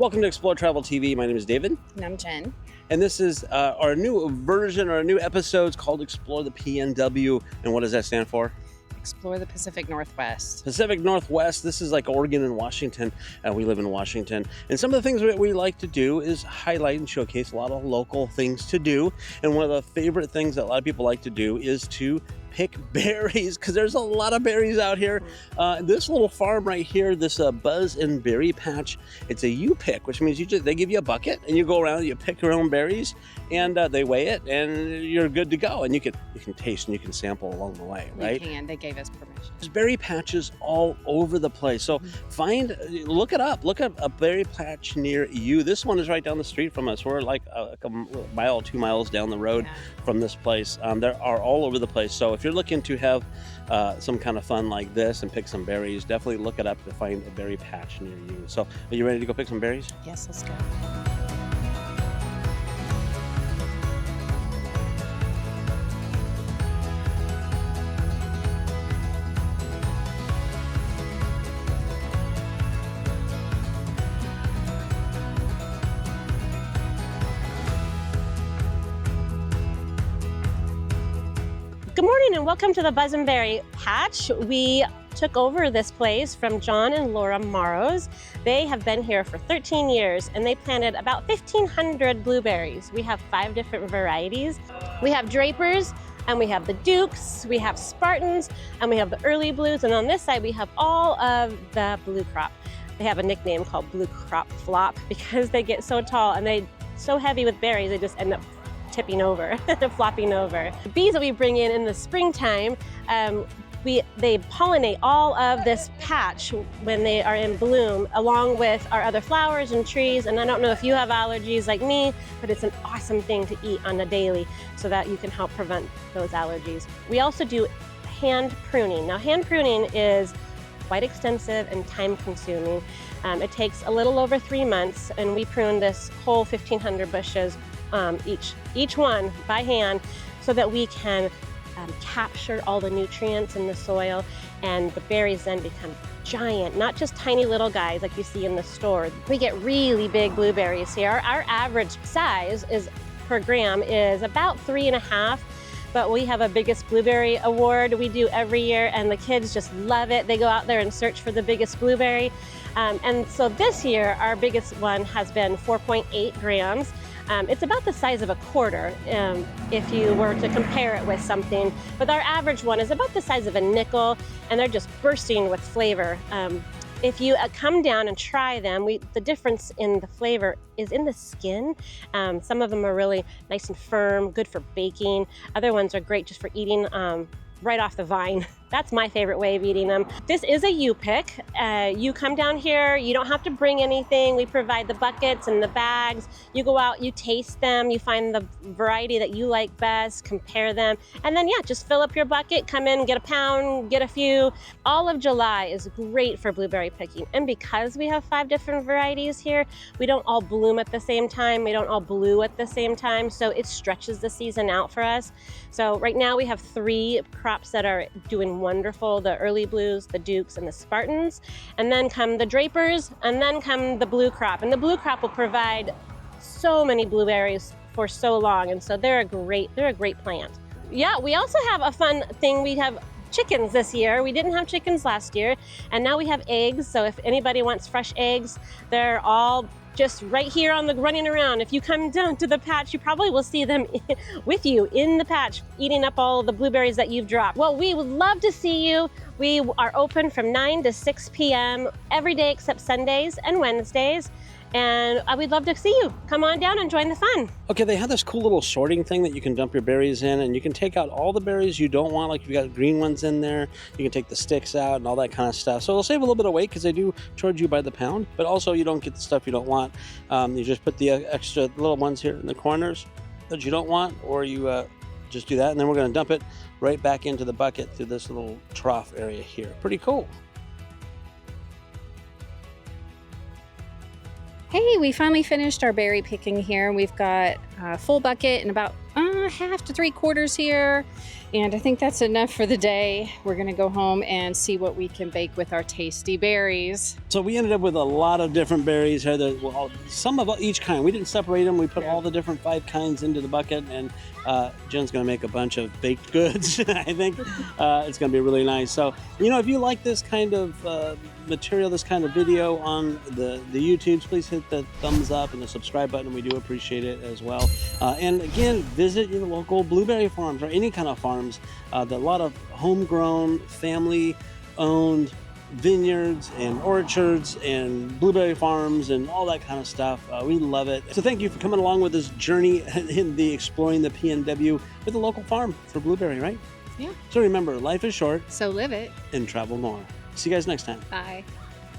Welcome to Explore Travel TV. My name is David. And I'm Jen. And this is our new version, our new episodes called Explore the PNW. And what does that stand for? Explore the Pacific Northwest. Pacific Northwest. This is like Oregon and Washington. We live in Washington. And some of the things that we like to do is highlight and showcase a lot of local things to do. And one of the favorite things that a lot of people like to do is to pick berries, because there's a lot of berries out here. This little farm right here, this Buzz and Berry Patch, it's a you pick, which means they give you a bucket and you go around and you pick your own berries, and they weigh it and you're good to go. And you can taste and you can sample along the way, right? You can. They gave us permission. There's berry patches all over the place. So look it up. Look up a berry patch near you. This one is right down the street from us. We're like a mile, 2 miles down the road from this place. There are all over the place. So if you're looking to have some kind of fun like this and pick some berries, definitely look it up to find a berry patch near you. So are you ready to go pick some berries? Yes, let's go. Good morning and welcome to the Buzz and Berry Patch. We took over this place from John and Laura Morrows. They have been here for 13 years and they planted about 1,500 blueberries. We have 5 different varieties. We have Drapers and we have the Dukes, we have Spartans, and we have the early blues. And on this side, we have all of the blue crop. They have a nickname called blue crop flop because they get so tall and they're so heavy with berries, they just end up tipping over, flopping over. The bees that we bring in the springtime, they pollinate all of this patch when they are in bloom, along with our other flowers and trees. And I don't know if you have allergies like me, but it's an awesome thing to eat on a daily so that you can help prevent those allergies. We also do hand pruning. Now, hand pruning is quite extensive and time consuming. It takes a little over 3 months, and we prune this whole 1,500 bushes each one by hand so that we can capture all the nutrients in the soil, and the berries then become giant, not just tiny little guys like you see in the store. We get really big blueberries here. Our average size per gram is about 3.5, but we have a biggest blueberry award we do every year, and the kids just love it. They go out there and search for the biggest blueberry. And so this year, our biggest one has been 4.8 grams. It's about the size of a quarter if you were to compare it with something, but our average one is about the size of a nickel, and they're just bursting with flavor. If you come down and try them, the difference in the flavor is in the skin. Some of them are really nice and firm, good for baking. Other ones are great just for eating right off the vine. That's my favorite way of eating them. This is a U-pick. You come down here, you don't have to bring anything. We provide the buckets and the bags. You go out, you taste them, you find the variety that you like best, compare them, and then just fill up your bucket, come in, get a pound, get a few. All of July is great for blueberry picking. And because we have 5 different varieties here, we don't all bloom at the same time, we don't all blue at the same time, so it stretches the season out for us. So right now we have 3 crops that are doing wonderful: the early blues, the Dukes, and the Spartans. And then come the Drapers, and then come the blue crop. And the blue crop will provide so many blueberries for so long, and so they're a great plant. Yeah, we also have a fun thing. We have chickens this year. We didn't have chickens last year, and now we have eggs. So if anybody wants fresh eggs, they're all just right here running around. If you come down to the patch, you probably will see them with you in the patch, eating up all the blueberries that you've dropped. Well, we would love to see you. We are open from 9 to 6 p.m. every day except Sundays and Wednesdays. And we'd love to see you. Come on down and join the fun. Okay, they have this cool little sorting thing that you can dump your berries in, and you can take out all the berries you don't want. Like if you got green ones in there, you can take the sticks out and all that kind of stuff. So it'll save a little bit of weight because they do charge you by the pound, but also you don't get the stuff you don't want. You just put the extra little ones here in the corners that you don't want, or you just do that, and then we're going to dump it right back into the bucket through this little trough area here. Pretty cool. Hey, we finally finished our berry picking here. We've got a full bucket and about 1/2 to 3/4 here. And I think that's enough for the day. We're gonna go home and see what we can bake with our tasty berries. So we ended up with a lot of different berries here. Some of each kind. We didn't separate them. We put all the different 5 kinds into the bucket, and Jen's going to make a bunch of baked goods. I think it's going to be really nice. So, if you like this kind of material, this kind of video on the YouTubes, please hit the thumbs up and the subscribe button. We do appreciate it as well. And again, visit your local blueberry farms or any kind of farms. A lot of homegrown, family-owned vineyards and orchards and blueberry farms and all that kind of stuff. We love it. So thank you for coming along with this journey in the Exploring the PNW with a local farm for blueberry, right? Yeah. So remember, life is short So live it. and travel more. See you guys next time. Bye.